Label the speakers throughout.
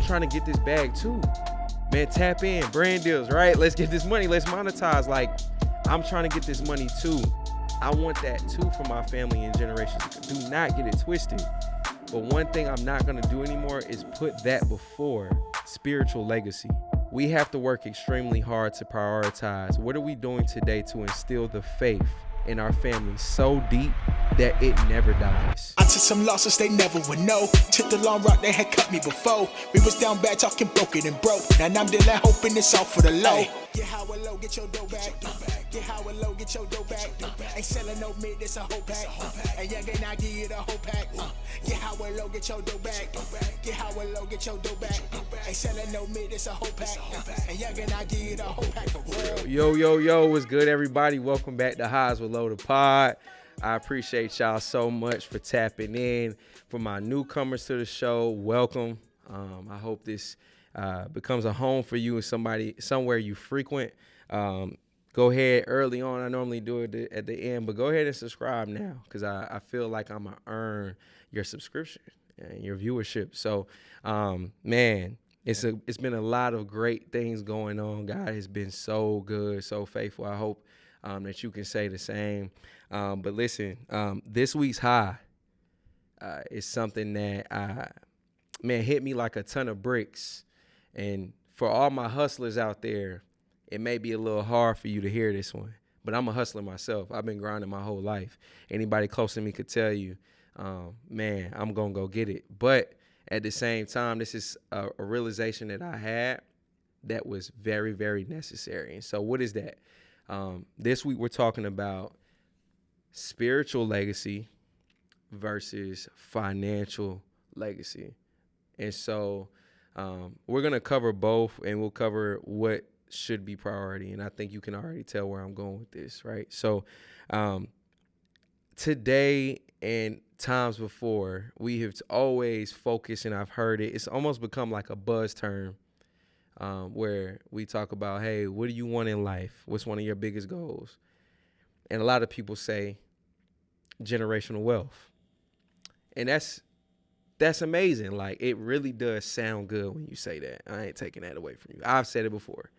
Speaker 1: trying to get this bag too. Man, tap in, brand deals, right? Let's get this money. Let's monetize. Like, I'm trying to get this money too. I want that too for my family and generations. Do not get it twisted. But one thing I'm not going to do anymore is put that before spiritual legacy. We have to work extremely hard to prioritize. What are we doing today to instill the faith in our family so deep that it never dies?
Speaker 2: I took some losses they never would know. Took the long route they had cut me before. We was down bad talking broken and broke. Now I'm dealing hoping it's all for the low. Get HWL, get your dough back. Get HWL, get your dough back. Ain't selling no meat, it's a whole pack. And young and I give you the whole pack. Get HWL, get your dough back. Get HWL, get your dough back. Ain't selling no meat, it's a whole pack. And young and I give you the whole pack for real.
Speaker 1: Yo, what's good, everybody? Welcome back to HWL, the pod. I appreciate y'all so much for tapping in. For my newcomers to the show, welcome. I hope this becomes a home for you and somewhere you frequent. Go ahead early on. I normally do it at the end, but go ahead and subscribe now because I feel like I'm going to earn your subscription and your viewership. So, man, it's been a lot of great things going on. God has been so good, so faithful. I hope that you can say the same. But listen, this week's high is something that, hit me like a ton of bricks. And for all my hustlers out there, it may be a little hard for you to hear this one, but I'm a hustler myself. I've been grinding my whole life. Anybody close to me could tell you, I'm going to go get it. But at the same time, this is a realization that I had that was very, very necessary. And so what is that? This week we're talking about spiritual legacy versus financial legacy. And so we're going to cover both, and we'll cover what should be priority. And I think you can already tell where I'm going with this, right? So today and times before, we have always focused, and I've heard it, it's almost become like a buzz term where we talk about, hey, what do you want in life? What's one of your biggest goals? And a lot of people say generational wealth. And that's amazing. Like, it really does sound good when you say that. I ain't taking that away from you. I've said it before.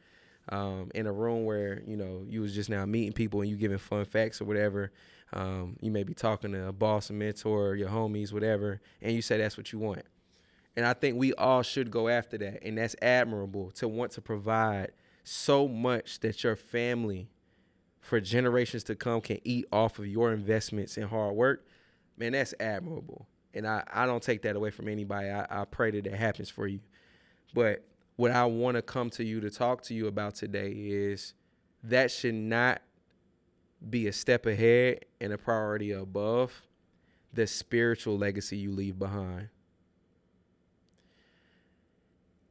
Speaker 1: In a room where, you was just now meeting people and you giving fun facts or whatever. You may be talking to a boss, a mentor, your homies, whatever, and you say that's what you want. And I think we all should go after that. And that's admirable, to want to provide so much that your family for generations to come can eat off of your investments and hard work. Man, that's admirable. And I don't take that away from anybody. I pray that happens for you. But what I want to come to you to talk to you about today is that should not be a step ahead and a priority above the spiritual legacy you leave behind.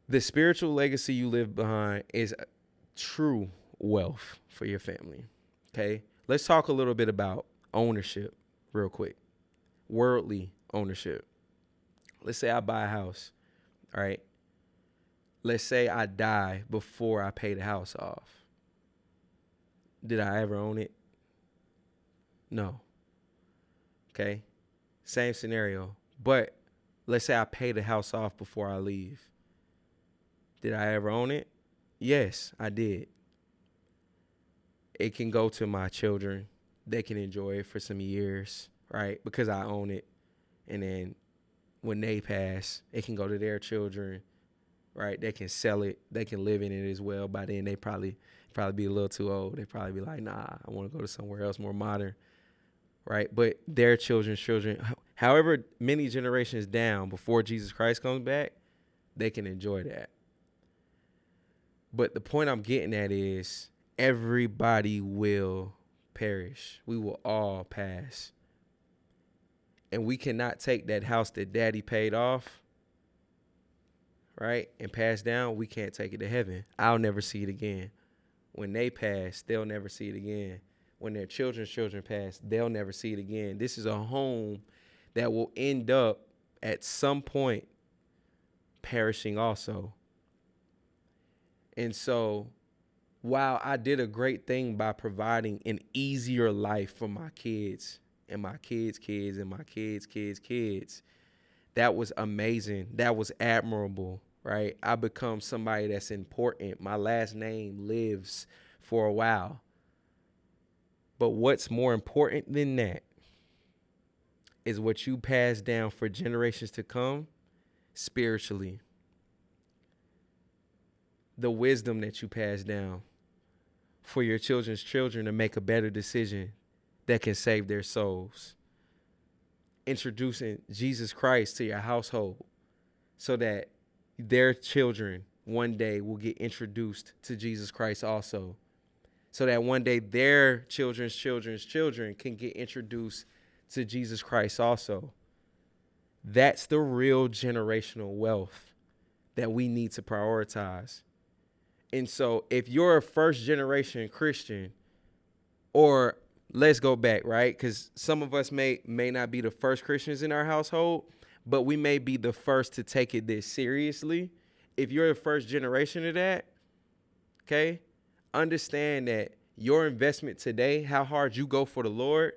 Speaker 1: The spiritual legacy you leave behind is true wealth for your family. Okay? Let's talk a little bit about ownership real quick. Worldly ownership. Let's say I buy a house, all right? Let's say I die before I pay the house off. Did I ever own it? No. Okay? Same scenario. But let's say I pay the house off before I leave. Did I ever own it? Yes, I did. It can go to my children. They can enjoy it for some years, right? Because I own it. And then when they pass, it can go to their children, right? They can sell it. They can live in it as well. By then, they probably be a little too old. They probably be like, nah, I want to go to somewhere else more modern, right? But their children's children, however many generations down before Jesus Christ comes back, they can enjoy that. But the point I'm getting at is everybody will perish. We will all pass. And we cannot take that house that daddy paid off, right, and pass down. We can't take it to heaven. I'll never see it again. When they pass, they'll never see it again. When their children's children pass, they'll never see it again. This is a home that will end up at some point perishing also. And so while I did a great thing by providing an easier life for my kids and my kids' kids and my kids' kids' kids, that was amazing. That was admirable, right? I become somebody that's important. My last name lives for a while. But what's more important than that is what you pass down for generations to come spiritually. The wisdom that you pass down for your children's children to make a better decision that can save their souls. Introducing Jesus Christ to your household so that their children one day will get introduced to Jesus Christ also. So that one day their children's children's children can get introduced to Jesus Christ also. That's the real generational wealth that we need to prioritize. And so if you're a first generation Christian, or let's go back, right? Because some of us may not be the first Christians in our household, but we may be the first to take it this seriously. If you're the first generation of that, okay, understand that your investment today, how hard you go for the Lord,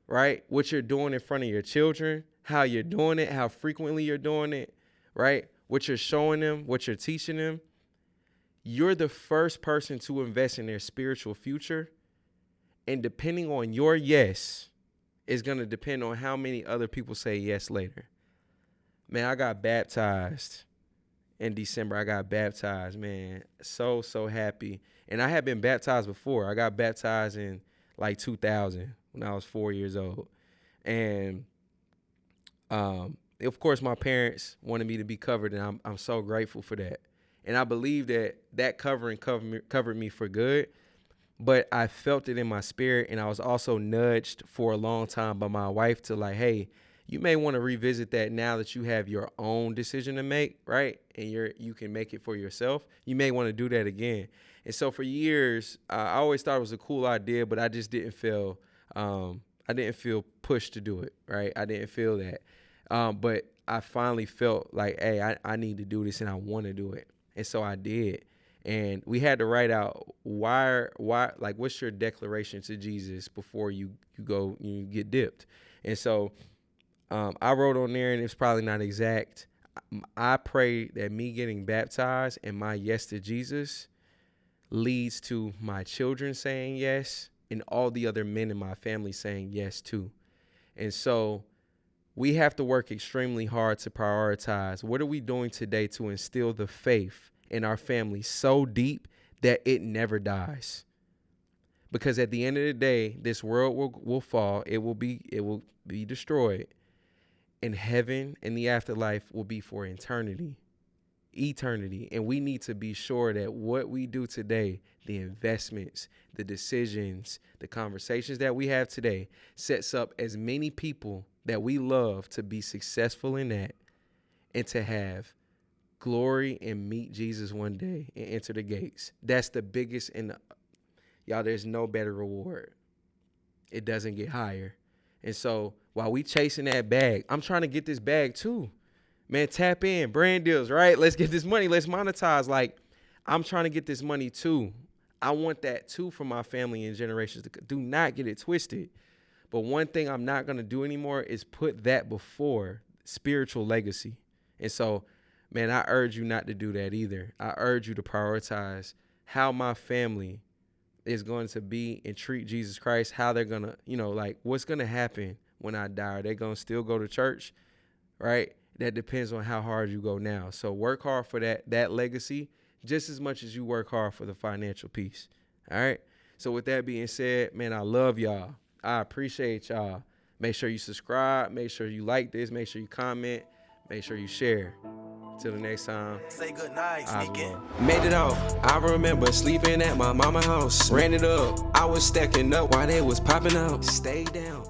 Speaker 1: right? What you're doing in front of your children, how you're doing it, how frequently you're doing it, right? What you're showing them, what you're teaching them. You're the first person to invest in their spiritual future. And depending on your yes, is going to depend on how many other people say yes later. Man, I got baptized in December. I got baptized, man. So happy. And I had been baptized before. I got baptized in like 2000 when I was 4 years old. And of course, my parents wanted me to be covered, and I'm so grateful for that. And I believe that covering covered me for good, but I felt it in my spirit, and I was also nudged for a long time by my wife to like, hey, you may want to revisit that now that you have your own decision to make, right? And you can make it for yourself. You may want to do that again. And so for years, I always thought it was a cool idea, but I just didn't feel pushed to do it, right? I didn't feel that. But I finally felt like, hey, I need to do this, and I want to do it. And so I did. And we had to write out why, like, what's your declaration to Jesus before you get dipped. And so I wrote on there, and it's probably not exact. I pray that me getting baptized and my yes to Jesus leads to my children saying yes and all the other men in my family saying yes too. And so we have to work extremely hard to prioritize. What are we doing today to instill the faith in our family so deep that it never dies? Because at the end of the day, this world will fall. It will be destroyed. And heaven and the afterlife will be for eternity. And we need to be sure that what we do today, the investments, the decisions, the conversations that we have today sets up as many people that we love to be successful in that and to have glory and meet Jesus one day and enter the gates. That's the biggest, y'all, there's no better reward. It doesn't get higher. And so while we chasing that bag, I'm trying to get this bag too. Man, tap in, brand deals, right? Let's get this money. Let's monetize. Like, I'm trying to get this money too. I want that too for my family and generations to come. Do not get it twisted. But one thing I'm not going to do anymore is put that before spiritual legacy. And so, man, I urge you not to do that either. I urge you to prioritize how my family is going to be and treat Jesus Christ, how they're going to, like, what's going to happen when I die. Are they going to still go to church, right? That depends on how hard you go now. So work hard for that legacy just as much as you work hard for the financial piece, all right? So with that being said, man, I love y'all. I appreciate y'all. Make sure you subscribe. Make sure you like this. Make sure you comment. Make sure you share. Till the next time.
Speaker 2: Say good night, sneaking.
Speaker 1: Made it out. I remember sleeping at my mama's house. Ran it up. I was stacking up while they was popping out. Stay down.